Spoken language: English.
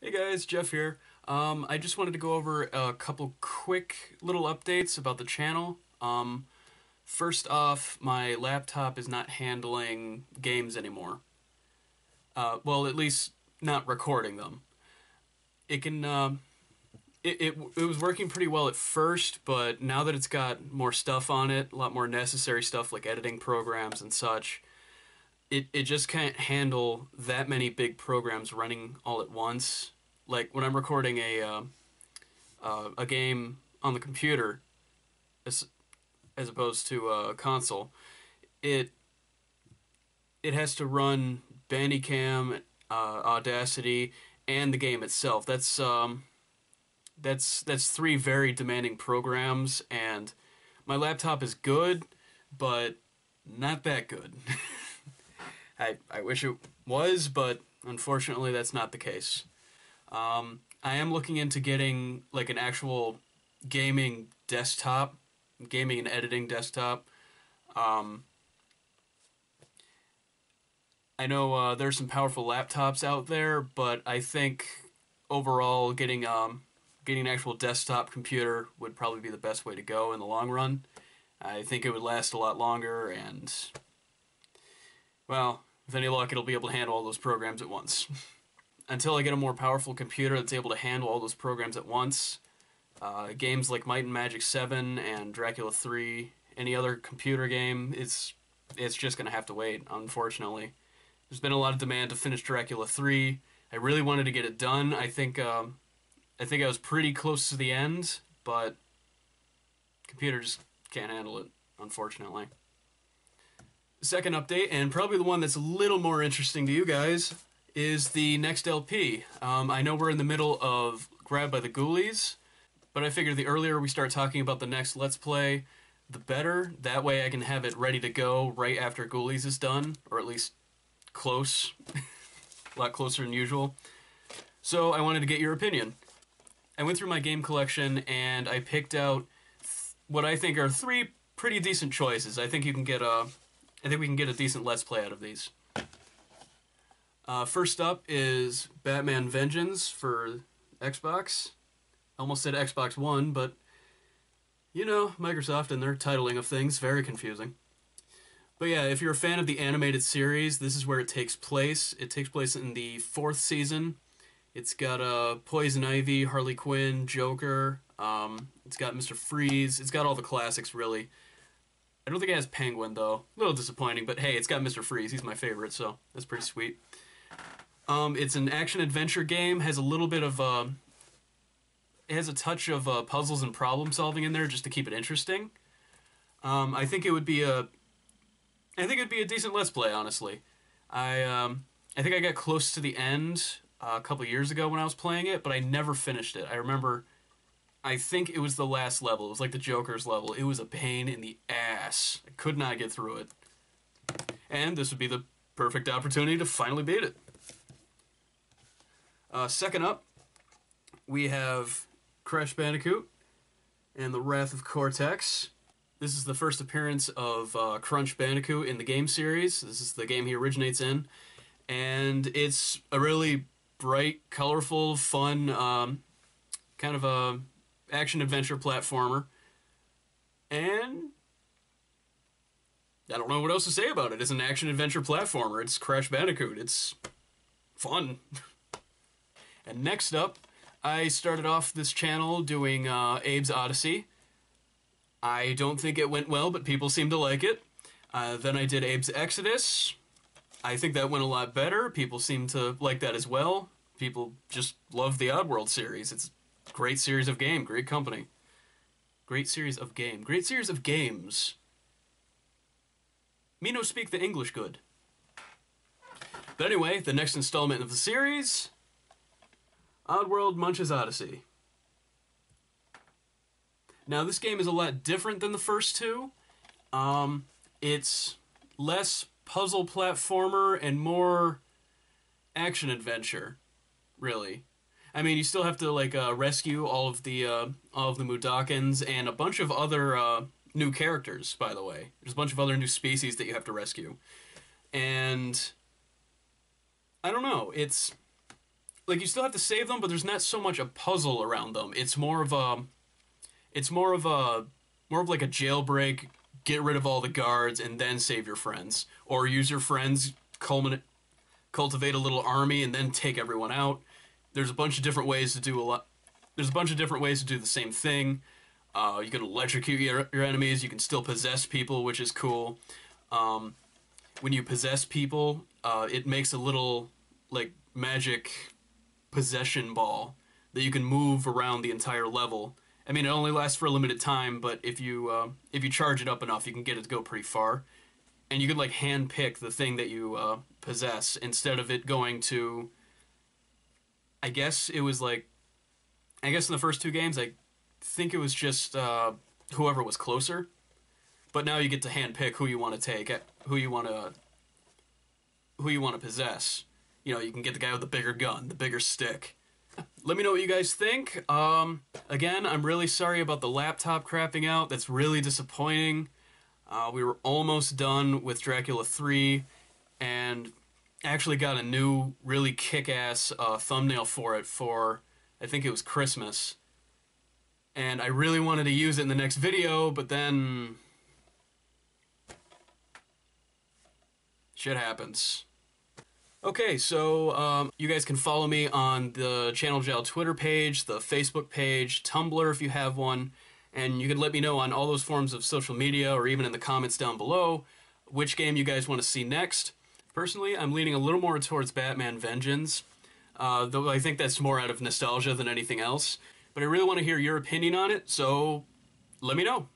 Hey guys, Jeff here. I just wanted to go over a couple quick little updates about the channel. First off, my laptop is not handling games anymore. Well, at least not recording them. It can. It was working pretty well at first, but now that it's got more stuff on it, a lot more necessary stuff like editing programs and such, it just can't handle that many big programs running all at once. Like when I'm recording a game on the computer, as opposed to a console, it it has to run Bandicam, Audacity, and the game itself. That's three very demanding programs, and my laptop is good, but not that good. I wish it was, but unfortunately, that's not the case. I am looking into getting like an actual gaming desktop, gaming and editing desktop. Um, I know there's some powerful laptops out there, but I think overall getting an actual desktop computer would probably be the best way to go in the long run. I think it would last a lot longer, and well, with any luck, it'll be able to handle all those programs at once. Until I get a more powerful computer that's able to handle all those programs at once, games like Might and Magic 7 and Dracula 3, any other computer game, it's just going to have to wait, unfortunately. There's been a lot of demand to finish Dracula 3. I really wanted to get it done. I think I was pretty close to the end, but computer just can't handle it, unfortunately. Second update, and probably the one that's a little more interesting to you guys, is the next LP. I know we're in the middle of Grab by the Ghoulies, but I figured the earlier we start talking about the next Let's Play, the better. That way I can have it ready to go right after Ghoulies is done, or at least close. A lot closer than usual. So I wanted to get your opinion. I went through my game collection and I picked out what I think are three pretty decent choices. I think we can get a decent Let's Play out of these. First up is Batman Vengeance for Xbox. I almost said Xbox One, but you know, Microsoft and their titling of things, very confusing. But yeah, if you're a fan of the animated series, this is where it takes place. It takes place in the fourth season. It's got Poison Ivy, Harley Quinn, Joker. It's got Mr. Freeze. It's got all the classics, really. I don't think it has Penguin, though. A little disappointing, but hey, it's got Mr. Freeze. He's my favorite, so that's pretty sweet. It's an action-adventure game. Has a little bit of it has a touch of puzzles and problem solving in there just to keep it interesting. I think it would be a decent Let's Play, honestly. I think I got close to the end a couple years ago when I was playing it, but I never finished it. I remember, I think it was the last level. It was like the Joker's level. It was a pain in the ass. I could not get through it. And this would be the perfect opportunity to finally beat it. Second up, we have Crash Bandicoot and the Wrath of Cortex. This is the first appearance of Crunch Bandicoot in the game series. This is the game he originates in. And it's a really bright, colorful, fun, kind of a action-adventure platformer. And I don't know what else to say about it. It's an action-adventure platformer. It's Crash Bandicoot. It's fun. And next up, I started off this channel doing Abe's Odyssey. I don't think it went well, but people seem to like it. Then I did Abe's Exodus. I think that went a lot better. People seem to like that as well. People just love the Oddworld series. It's a great series of game, great company. Great series of game. Great series of games. Me no speak the English good. But anyway, the next installment of the series, Oddworld Munch's Odyssey. Now, this game is a lot different than the first two. It's less puzzle platformer and more action-adventure, really. I mean, you still have to, like, rescue all of the Mudokons and a bunch of other new characters, by the way. There's a bunch of other new species that you have to rescue. And I don't know, like, you still have to save them, but there's not so much a puzzle around them. It's more of like a jailbreak. Get rid of all the guards and then save your friends, or use your friends, cultivate a little army and then take everyone out. There's a bunch of different ways to do a lot. There's a bunch of different ways to do the same thing. You can electrocute your enemies. You can still possess people, which is cool. When you possess people, it makes a little like magic possession ball that you can move around the entire level. I mean, it only lasts for a limited time, but if you charge it up enough, you can get it to go pretty far. And you can like hand pick the thing that you possess instead of it going to. I guess it was like. I guess in the first two games, I think it was just whoever was closer. But now you get to hand pick who you want to take, who you want to possess. You know, you can get the guy with the bigger gun, the bigger stick. Let me know what you guys think. Again, I'm really sorry about the laptop crapping out. That's really disappointing. We were almost done with Dracula 3, and actually got a new, really kick-ass thumbnail for it for, I think it was Christmas. And I really wanted to use it in the next video, but then shit happens. Okay, so you guys can follow me on the ChannelJAL Twitter page, the Facebook page, Tumblr if you have one, and you can let me know on all those forms of social media or even in the comments down below which game you guys want to see next. Personally, I'm leaning a little more towards Batman Vengeance, though I think that's more out of nostalgia than anything else. But I really want to hear your opinion on it, so let me know.